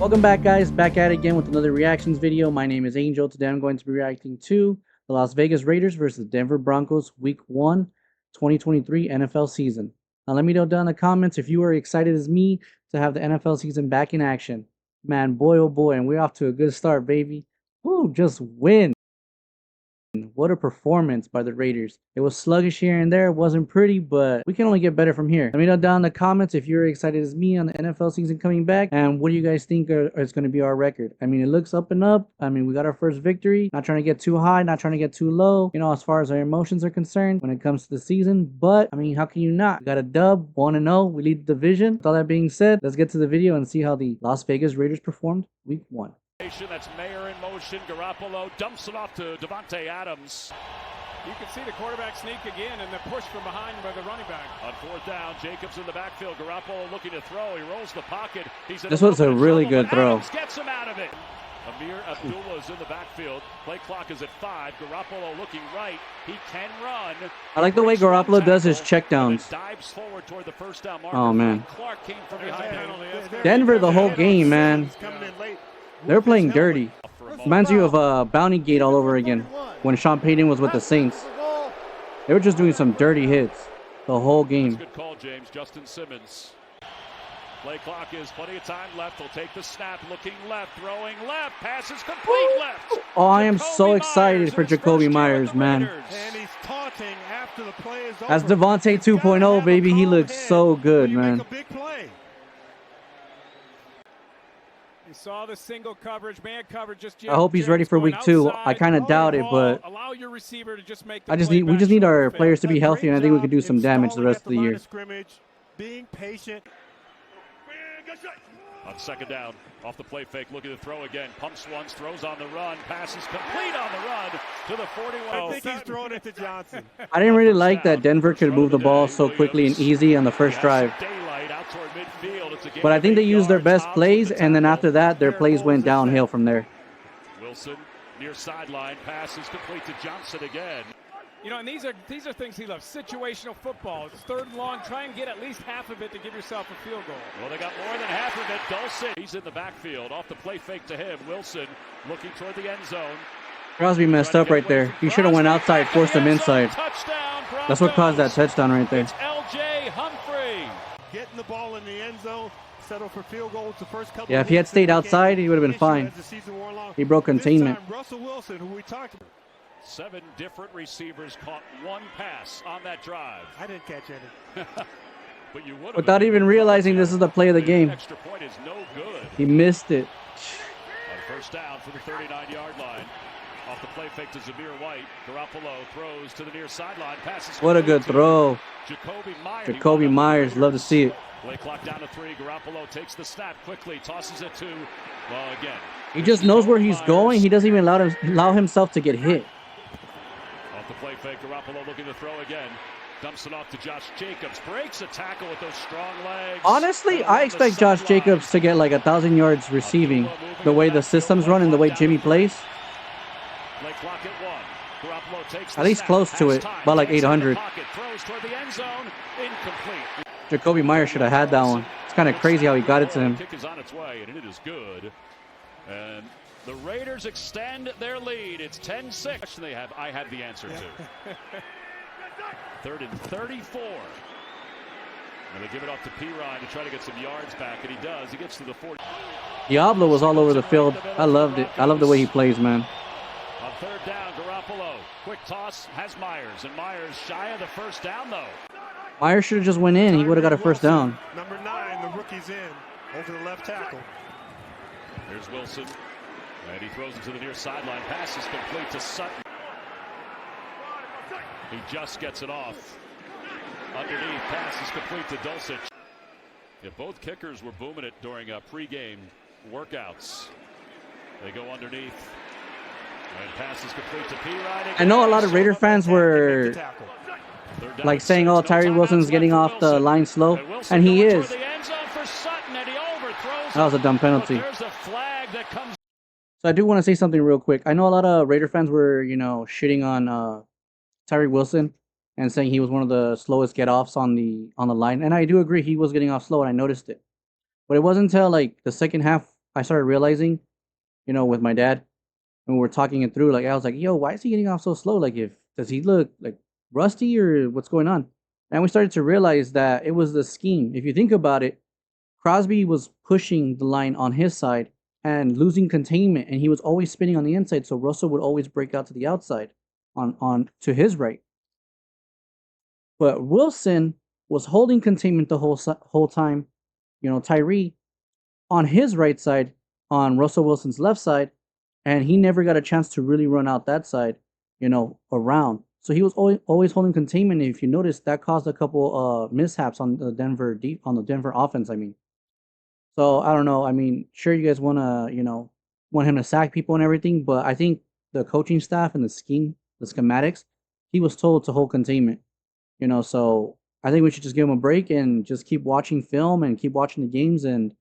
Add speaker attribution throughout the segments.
Speaker 1: Welcome back, guys. Back at it again with another reactions video. My name is Angel. Today I'm going to be reacting to the Las Vegas Raiders versus Denver Broncos Week 1, 2023 NFL season. Now let me know down in the comments if you are excited as me to have the NFL season back in action. Man, boy oh boy, and we're off to a good start, baby. Woo, just win. What a performance by the Raiders. It was sluggish here and there, wasn't pretty, but we can only get better from here. Let me know down in the comments if you're excited as me on the NFL season coming back, and what do you guys think is going to be our record? I mean, it looks up and up. I mean, we got our first victory. Not trying to get too high, not trying to get too low, you know, as far as our emotions are concerned when it comes to the season. But, I mean, how can you not? We got a dub, 1-0. We lead the division. With all that being said, let's get to the video and see how the Las Vegas Raiders performed Week 1.
Speaker 2: That's Mayer in motion. Garoppolo dumps it off to Davante Adams.
Speaker 3: You can see the quarterback sneak again and the push from behind by the running back.
Speaker 2: On fourth down, Jacobs in the backfield. Garoppolo looking to throw. He rolls the pocket.
Speaker 1: This was a really good throw.
Speaker 2: Adams gets him out of it. Amir Abdullah is in the backfield. Play clock is at 5. Garoppolo looking right. He can run.
Speaker 1: I like the way Garoppolo does his checkdowns.
Speaker 2: Dives forward toward the first down marker.
Speaker 1: Oh, man.
Speaker 2: Clark came from behind him.
Speaker 1: Denver the whole game, man. They're playing dirty. Reminds you of Bounty Gate all over again when Sean Payton was with the Saints. They were just doing some dirty hits the whole game.
Speaker 2: Good call, James. Justin Simmons. Play clock is plenty of time left. They'll take the snap. Looking left. Throwing left. Passes complete left.
Speaker 1: Oh, I am so excited for Jacoby Myers, man.
Speaker 3: And he's taunting after the play is over.
Speaker 1: That's Davante 2.0, baby. He looks so good, man.
Speaker 3: You saw the single coverage, man coverage.
Speaker 1: I hope he's ready for Week 2. I kind of doubt it, but
Speaker 3: allow your receiver to just make
Speaker 1: we just need our players to be healthy, and I think we can do some damage the rest of the year.
Speaker 3: Being patient.
Speaker 2: On second down, off the play fake, looking to throw again. Pumps once, throws on the run, passes complete on the run to the 41.
Speaker 3: I think he's throwing it to Johnson.
Speaker 1: I didn't really like that Denver could move the ball so quickly and easy on the first drive. But I think they used their best plays, and then after that, their plays went downhill from there.
Speaker 2: Wilson near sideline, passes complete to Johnson again.
Speaker 3: You know, and these are things he loves. Situational football. It's third and long. Try and get at least half of it to give yourself a field goal.
Speaker 2: Well, they got more than half of it. Dulcet, he's in the backfield. Off the play fake to him. Wilson looking toward the end zone.
Speaker 1: Crosby messed up right there. He should have went outside, forced him inside. That's what caused that touchdown right there.
Speaker 2: It's L.J. Humphrey.
Speaker 3: Getting the ball in the end zone. Settle for field goals the first couple.
Speaker 1: Yeah, if he had stayed outside, he would have been fine. He broke containment.
Speaker 3: Russell Wilson, who we talked about.
Speaker 2: 7 different receivers caught one pass on that drive.
Speaker 3: I didn't catch any.
Speaker 2: But you would
Speaker 1: without even realizing this is the play of the game.
Speaker 2: Extra point is no good.
Speaker 1: He missed it.
Speaker 2: On first down for the 39-yard line. Off the play fake to Zamir White. Garoppolo throws to the near sideline. Passes.
Speaker 1: What a good throw. Jacoby Myers, love to see it.
Speaker 2: Play clock down to 3. Garoppolo takes the snap quickly, tosses it to, well, again.
Speaker 1: He just knows where he's going. He doesn't even allow himself to get hit.
Speaker 2: Off the play fake, Garoppolo looking to throw again. Dumps it off to Josh Jacobs. Breaks a tackle with those strong legs.
Speaker 1: Honestly, I expect Josh Jacobs to get like 1,000 yards receiving. The way the systems run and the way Jimmy plays.
Speaker 2: Play clock at 1. Garoppolo takes
Speaker 1: at least close to it, about like 800.
Speaker 2: Throws toward the end zone. Incomplete.
Speaker 1: Jacoby Myers should have had that one. It's kind of crazy how he got it to him.
Speaker 2: Kick is on its way, and it is good. And the Raiders extend their lead. It's 10-6. I have the answer to. 3rd and 34. And they give it off to Pirine to try to get some yards back, and he does. He gets to the 40.
Speaker 1: Diablo was all over the field. I loved it. I love the way he plays, man.
Speaker 2: On 3rd down, Garoppolo. Quick toss has Myers, and Myers shy of the first down, though.
Speaker 1: Myers should have just went in. He would have got a first down.
Speaker 3: Number 9, the rookie's in over the left tackle.
Speaker 2: Here's Wilson, and he throws it to the near sideline. Pass is complete to Sutton. He just gets it off. Underneath, pass is complete to Dulcich. Yeah, both kickers were booming it during pregame workouts. They go underneath, and pass is complete to Pirine.
Speaker 1: I know a lot of Raider fans were like saying, oh, Tyrie Wilson's getting off the line slow, and he is. That was a dumb penalty. So I do want to say something real quick. I know a lot of Raider fans were, you know, shitting on Tyrie Wilson and saying he was one of the slowest get-offs on the line, and I do agree he was getting off slow, and I noticed it. But it wasn't until like the second half I started realizing, with my dad, and we were talking it through. Like I was like, "Yo, why is he getting off so slow? Like, does he look like rusty or what's going on?" And we started to realize that it was the scheme. If you think about it, Crosby was pushing the line on his side and losing containment, and he was always spinning on the inside. So Russell would always break out to the outside, on to his right. But Wilson was holding containment the whole time. Tyrie on his right side, on Russell Wilson's left side, and he never got a chance to really run out that side, around. So he was always holding containment. If you notice, that caused a couple mishaps on the Denver offense. I mean, so I don't know. I mean, sure, you guys want him to sack people and everything, but I think the coaching staff and the schematics, he was told to hold containment. So I think we should just give him a break and just keep watching film and keep watching the games and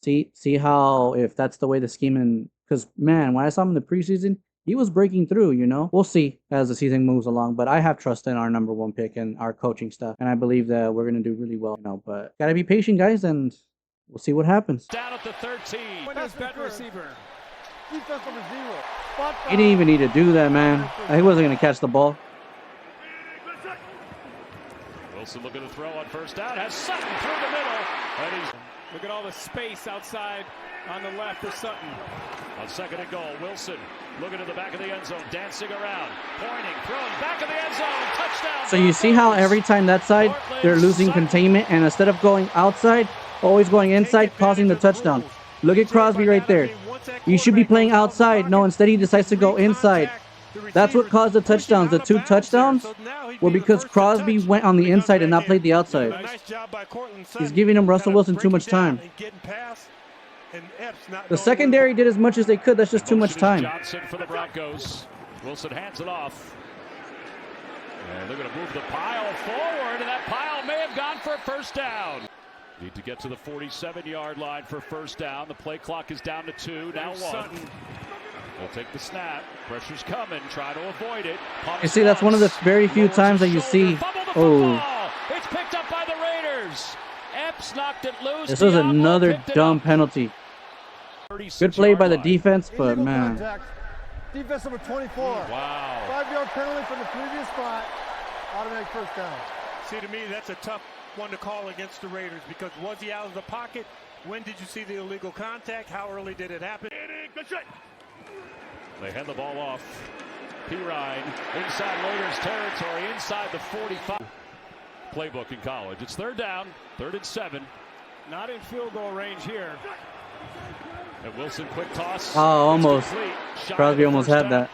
Speaker 1: see how, if that's the way the scheme. And because, man, when I saw him in the preseason, he was breaking through. We'll see as the season moves along, but I have trust in our number one pick and our coaching staff, and I believe that we're going to do really well. But gotta be patient, guys, and we'll see what happens.
Speaker 2: Down at the 13.
Speaker 3: His bet receiver.
Speaker 1: He didn't even need to do that, man. He wasn't going to catch the ball.
Speaker 2: Wilson looking to throw on first down. Has Sutton through the middle. And
Speaker 3: look at all the space outside on the left for Sutton.
Speaker 2: On second and goal, Wilson looking to the back of the end zone, dancing around, pointing, throwing, back of the end zone, touchdown.
Speaker 1: So you see how every time that side, they're losing containment, and instead of going outside, always going inside, causing the touchdown. Look at Crosby right there. You should be playing outside. No, instead he decides to go inside. That's what caused the touchdowns. The 2 touchdowns were because Crosby went on the inside and not played the outside. He's giving him Russell Wilson too much time. The secondary did as much as they could. That's just too much time.
Speaker 2: Johnson for the Broncos. Wilson hands it off. And they're going to move the pile forward, and that pile may have gone for a first down. Need to get to the 47-yard line for first down. The play clock is down to 2, now 1. They'll take the snap. Pressure's coming. Try to avoid it.
Speaker 1: You see, that's one of the very few times that you see. Oh,
Speaker 2: it's picked up by the Raiders. Epps knocked it loose.
Speaker 1: This was another dumb penalty. Good play by the defense, but man.
Speaker 4: Defense number 24.
Speaker 2: Wow.
Speaker 4: 5-yard penalty from the previous spot. Automatic first down.
Speaker 5: See, to me, that's a tough one to call against the Raiders, because was he out of the pocket? When did you see the illegal contact? How early did it happen?
Speaker 2: They hand the ball off. Pirine inside Raiders territory, inside the 45. Playbook in college. It's third down, 3rd and 7.
Speaker 3: Not in field goal range here.
Speaker 2: And Wilson, quick toss.
Speaker 1: Oh, almost. Crosby almost had that.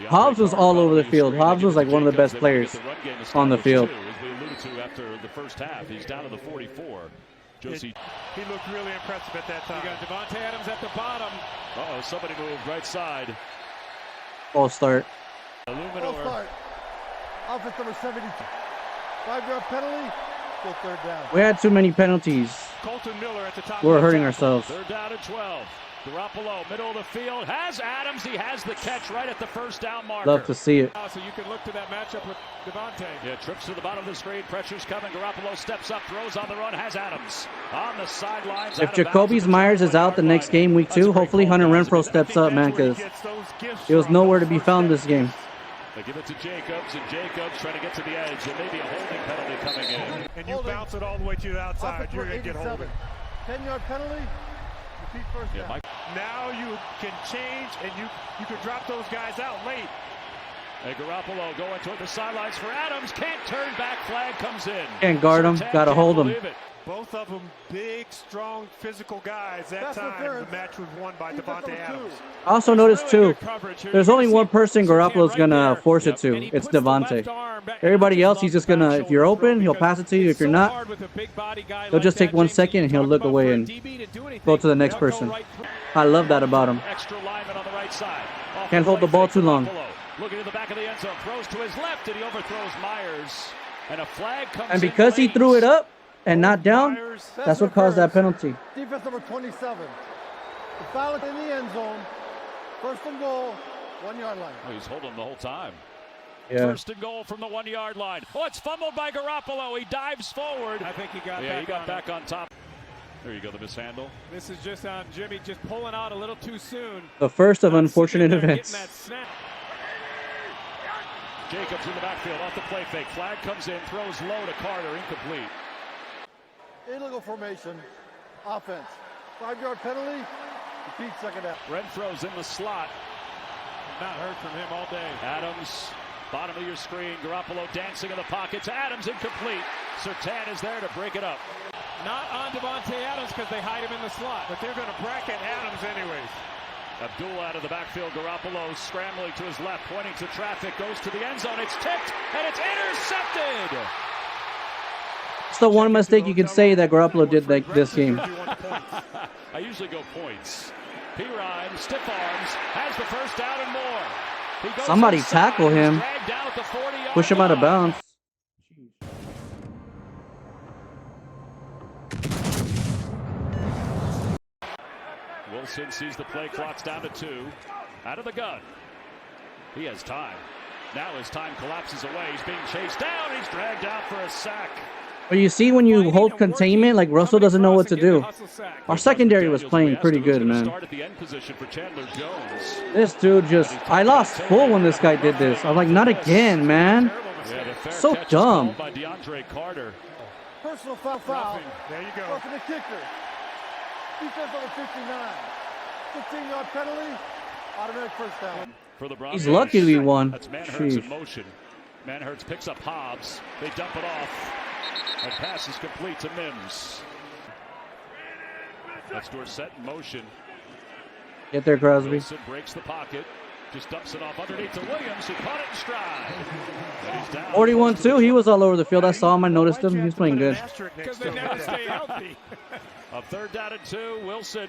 Speaker 1: Hobbs was all over the field. Hobbs was like one of the best players on the field.
Speaker 2: As we alluded to after the first half, he's down to the 44. Josie.
Speaker 5: He looked really impressive at that time.
Speaker 3: You got Davante Adams at the bottom.
Speaker 2: Uh-oh, somebody moved right side.
Speaker 1: False start.
Speaker 2: Illuminor.
Speaker 4: Start. Offense number 72. 5-yard penalty. Still third down.
Speaker 1: We had too many penalties.
Speaker 5: Colton Miller at the top.
Speaker 1: We're hurting ourselves.
Speaker 2: Third down and 12. Garoppolo, middle of the field, has Adams. He has the catch right at the first down marker.
Speaker 1: Love to see it.
Speaker 3: So you can look to that matchup with Davante.
Speaker 2: Yeah, trips to the bottom of the screen. Pressure's coming. Garoppolo steps up, throws on the run, has Adams on the sidelines.
Speaker 1: If Jacoby Myers is out the next game, week 2, hopefully Hunter Renfrow steps up, man, because he was nowhere to be found this game.
Speaker 2: They give it to Jacobs, and Jacobs trying to get to the edge. There may be a holding penalty coming in.
Speaker 5: And you bounce it all the way to the outside, you're going to get holding.
Speaker 4: 10-yard penalty. Repeat first down.
Speaker 5: Now you can change, and you can drop those guys out late.
Speaker 2: And Garoppolo going toward the sidelines for Adams. Can't turn back. Flag comes in.
Speaker 1: Can't guard him. Got to hold him.
Speaker 5: Both of them big, strong, physical guys. That time, the match was won by Davante Adams.
Speaker 1: I also noticed, too, there's only one person Garoppolo's going to force it to. It's Davante. Everybody else, he's just going to, if you're open, he'll pass it to you. If you're not, he'll just take 1 second and he'll look away and go to the next person. I love that about him. Can't hold the ball too long.
Speaker 2: Looking at the back of the end zone, throws to his left, and he overthrows Myers. And a flag comes in.
Speaker 1: And because he threw it up and not down, that's what caused that penalty.
Speaker 4: Defense number 27. The foul in the end zone. First and goal, 1-yard line.
Speaker 2: Oh, he's holding the whole time.
Speaker 1: Yeah.
Speaker 2: First and goal from the 1-yard line. Oh, it's fumbled by Garoppolo. He dives forward.
Speaker 3: I think he got
Speaker 2: back on top. There you go, the mishandle.
Speaker 3: This is just on Jimmy just pulling out a little too soon.
Speaker 1: The first of unfortunate events.
Speaker 2: Jacobs in the backfield off the play fake. Flag comes in, throws low to Carter, incomplete.
Speaker 4: Illegal formation, offense. 5-yard penalty, repeat second half.
Speaker 2: Renfro's in the slot.
Speaker 3: Not heard from him all day.
Speaker 2: Adams, bottom of your screen. Garoppolo dancing in the pocket to Adams, incomplete. Surtain is there to break it up.
Speaker 3: Not on Davante Adams because they hide him in the slot.
Speaker 5: But they're going to bracket Adams anyways.
Speaker 2: Abdul out of the backfield. Garoppolo scrambling to his left, pointing to traffic, goes to the end zone. It's tipped, and it's intercepted.
Speaker 1: It's the one mistake you can say that Garoppolo did this game.
Speaker 2: I usually go points. Pirine, stiff arms, has the first down and more. He goes
Speaker 1: Somebody
Speaker 2: inside,
Speaker 1: tackle him.
Speaker 2: dragged down at the 40-yard
Speaker 1: Push him out of
Speaker 2: line.
Speaker 1: bounds.
Speaker 2: Wilson sees the play clock's down to 2. Out of the gun. He has time. Now his time collapses away. He's being chased down. He's dragged out for a sack.
Speaker 1: But you see, when you hold containment, like Russell doesn't know what to do. Our secondary was playing pretty good, man. This dude just... I lost full when this guy did this. I was like, not again, man. So dumb.
Speaker 2: By DeAndre Carter.
Speaker 4: Personal foul.
Speaker 5: There you go.
Speaker 4: Roughing the kicker. Defense over 59. 15-yard penalty. Automatic first down.
Speaker 2: For the Broncos.
Speaker 1: He's lucky we won.
Speaker 2: That's Manhurts in motion. Manhurts picks up Hobbs. They dump it off. And pass is complete to Mims. That's Dorsett in motion.
Speaker 1: Get there, Crosby.
Speaker 2: Wilson breaks the pocket. Just dumps it off underneath to Williams, who caught it in stride. And he's down.
Speaker 1: 41-2. He was all over the field. I saw him. I noticed him. He was playing good.
Speaker 3: Because they never stay healthy.
Speaker 2: A third down and 2. Wilson.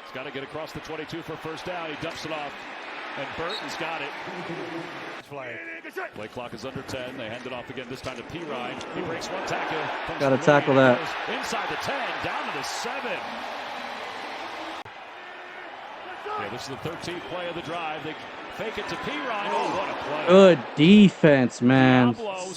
Speaker 2: He's got to get across the 22 for first down. He dumps it off. And Burton's got it. Play clock is under 10. They hand it off again, this time to Pirine. He breaks one tackle.
Speaker 1: Got to tackle that.
Speaker 2: Inside the 10, down to the 7. Yeah, this is the 13th play of the drive. They fake it to Pirine. Oh, what a play.
Speaker 1: Good defense, man.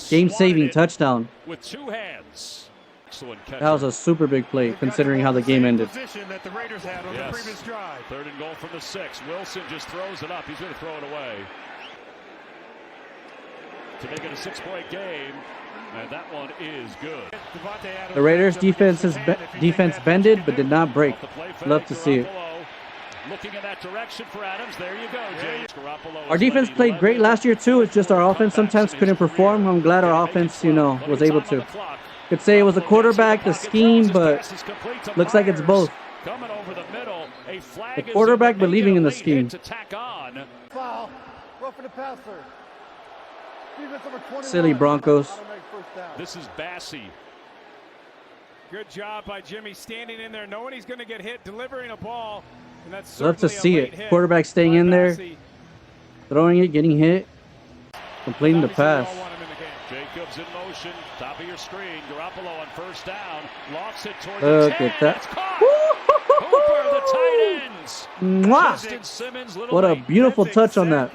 Speaker 1: Game-saving touchdown.
Speaker 2: With 2 hands. Excellent catch.
Speaker 1: That was a super big play, considering how the game ended.
Speaker 5: Position that the Raiders had on the previous drive.
Speaker 2: 3rd and goal from the 6. Wilson just throws it up. He's going to throw it away. To make it a 6-point game, and that one is good.
Speaker 1: The Raiders' defense bended, but did not break. Love to see it.
Speaker 2: Looking in that direction for Adams. There you go, James.
Speaker 1: Our defense played great last year too. It's just our offense sometimes couldn't perform. I'm glad our offense, was able to. Could say it was the quarterback, the scheme, but looks like it's both.
Speaker 2: Coming over the middle, a flag
Speaker 1: the quarterback believing in the scheme.
Speaker 4: Foul. Roughing the passer.
Speaker 1: Silly Broncos.
Speaker 2: This is Bassey.
Speaker 3: Good job by Jimmy standing in there, knowing he's going to get hit, delivering a ball. And that's
Speaker 1: love to see it. Quarterback staying in there, throwing it, getting hit, completing the pass.
Speaker 2: Jacobs in motion, top of your screen. Garoppolo on first down, lofts it towards
Speaker 1: Look
Speaker 2: the 10.
Speaker 1: at that.
Speaker 2: It's caught. Hooper, the tight ends.
Speaker 1: Mwah.
Speaker 2: Simmons,
Speaker 1: what a beautiful touch on that.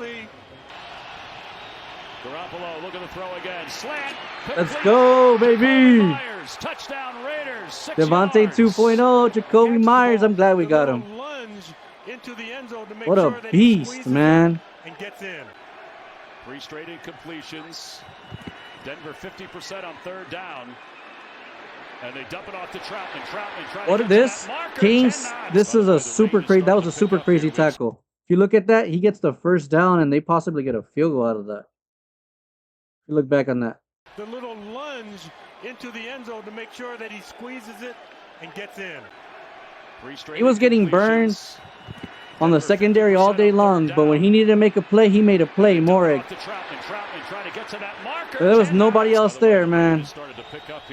Speaker 2: Garoppolo looking to throw again. Slant.
Speaker 1: Let's go, baby.
Speaker 2: Myers, touchdown Raiders. 6
Speaker 1: Davante
Speaker 2: yards.
Speaker 1: 2.0, Jacoby Myers. I'm glad we got him. What a beast, man.
Speaker 5: And gets in.
Speaker 2: 3 straight incompletions. Denver 50% on 3rd down. And they dump it off to Troutman. Troutman trying
Speaker 1: what
Speaker 2: to
Speaker 1: is this? Kings, this is a super crazy. That was a super crazy tackle. If you look at that, he gets the first down and they possibly get a field goal out of that. If you look back on that.
Speaker 5: The little lunge into the end zone to make sure that he squeezes it and gets in.
Speaker 1: He was getting burned on the secondary all day long, but when he needed to make a play, he made a play. Moreg. There was nobody else there, man.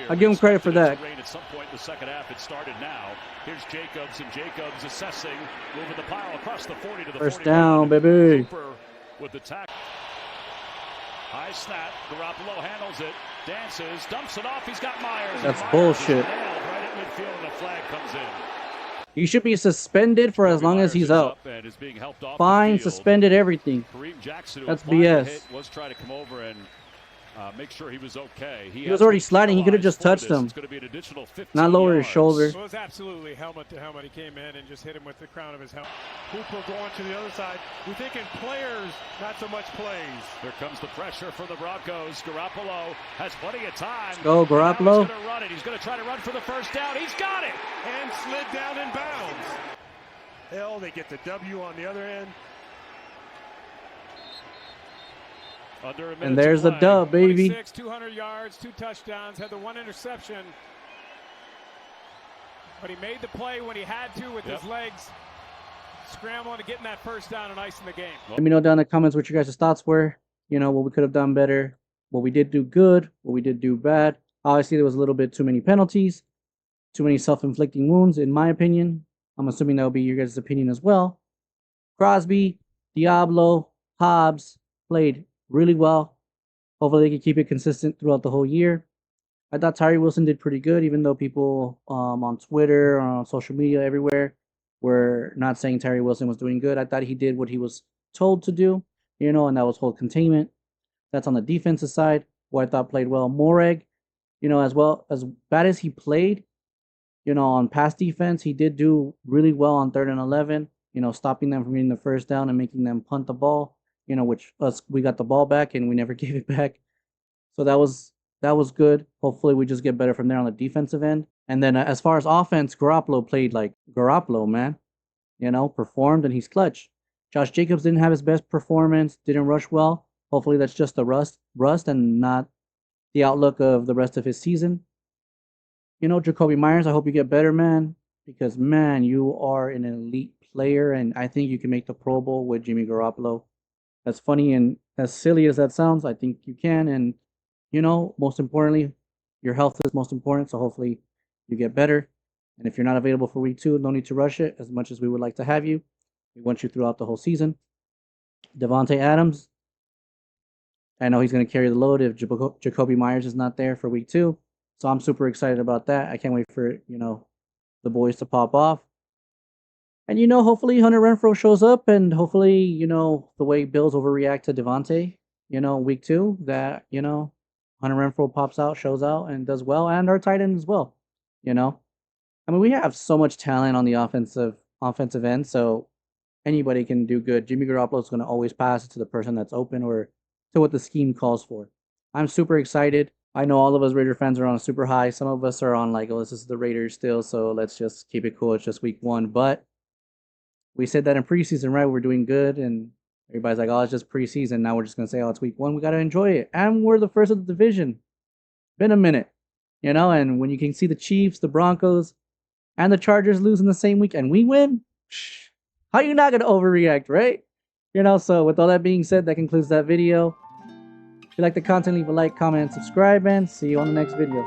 Speaker 1: I give him credit for that.
Speaker 2: At some point in the second half, it started now. Here's Jacobs, and Jacobs assessing, moving the pile across the 40 to the 40.
Speaker 1: First down, baby.
Speaker 2: With the tackle. High snap. Garoppolo handles it, dances, dumps it off. He's got Myers.
Speaker 1: That's bullshit.
Speaker 2: Right at midfield, and the flag comes in.
Speaker 1: He should be suspended for as long as he's out. Fine, suspended, everything. That's BS.
Speaker 2: Was trying to come over and make sure he was okay.
Speaker 1: He was already sliding. He could have just touched him.
Speaker 2: It's going to be an additional 15
Speaker 1: not lower
Speaker 2: yards.
Speaker 1: his shoulder.
Speaker 3: It was absolutely helmet to helmet. He came in and just hit him with the crown of his helmet.
Speaker 5: Hooper going to the other side. We're thinking players, not so much plays.
Speaker 2: Here comes the pressure for the Broncos. Garoppolo has plenty of time.
Speaker 1: Go, Garoppolo.
Speaker 2: He's going to run it. He's going to try to run for the first down. He's got it.
Speaker 5: And slid down in bounds. Hell, they get the W on the other end.
Speaker 2: Under a minute
Speaker 1: And there's
Speaker 2: to
Speaker 1: the
Speaker 2: play.
Speaker 1: dub, baby.
Speaker 3: 200 yards, 2 touchdowns, had the 1 interception. But he made the play when he had to with his legs, scrambling to getting that first down and icing the game.
Speaker 1: Let me know down in the comments what your guys' thoughts were. You know, what we could have done better, what we did do good, what we did do bad. Obviously, there was a little bit too many penalties, too many self-inflicting wounds, in my opinion. I'm assuming that will be your guys' opinion as well. Crosby, Diablo, Hobbs played really well. Hopefully, they can keep it consistent throughout the whole year. I thought Tyrie Wilson did pretty good, even though people on Twitter or on social media everywhere were not saying Tyrie Wilson was doing good. I thought he did what he was told to do, you know, and that was hold containment. That's on the defensive side, who I thought played well. Moreg, you know, as bad as he played, you know, on pass defense, he did do really well on 3rd and 11, you know, stopping them from getting the first down and making them punt the ball, you know, which we got the ball back and we never gave it back. So that was good. Hopefully we just get better from there on the defensive end. And then as far as offense, Garoppolo played like Garoppolo, man. You know, performed and he's clutch. Josh Jacobs didn't have his best performance, didn't rush well. Hopefully that's just the rust and not the outlook of the rest of his season. You know, Jacoby Myers, I hope you get better, man. Because, man, you are an elite player, and I think you can make the Pro Bowl with Jimmy Garoppolo. As funny and as silly as that sounds, I think you can. And, you know, most importantly, your health is most important, so hopefully you get better. And if you're not available for week 2, no need to rush it as much as we would like to have you. We want you throughout the whole season. Davante Adams, I know he's going to carry the load if Jacoby Myers is not there for week 2. So I'm super excited about that. I can't wait for, you know, the boys to pop off. And, you know, hopefully Hunter Renfrow shows up, and hopefully, you know, the way Bills overreact to Davante, you know, week 2, that, you know, Hunter Renfrow pops out, shows out, and does well, and our tight end as well, you know. I mean, we have so much talent on the offensive end, so anybody can do good. Jimmy Garoppolo is going to always pass it to the person that's open or to what the scheme calls for. I'm super excited. I know all of us Raider fans are on a super high. Some of us are on like, oh, this is the Raiders still, so let's just keep it cool. It's just week 1. But we said that in preseason, right? We're doing good, and everybody's like, oh, it's just preseason. Now we're just going to say, oh, it's week 1. We got to enjoy it. And we're the first of the division. Been a minute, you know, and when you can see the Chiefs, the Broncos, and the Chargers lose in the same week, and we win, how are you not going to overreact, right? You know, so with all that being said, that concludes that video. If you like the content, leave a like, comment, and subscribe, and see you on the next video.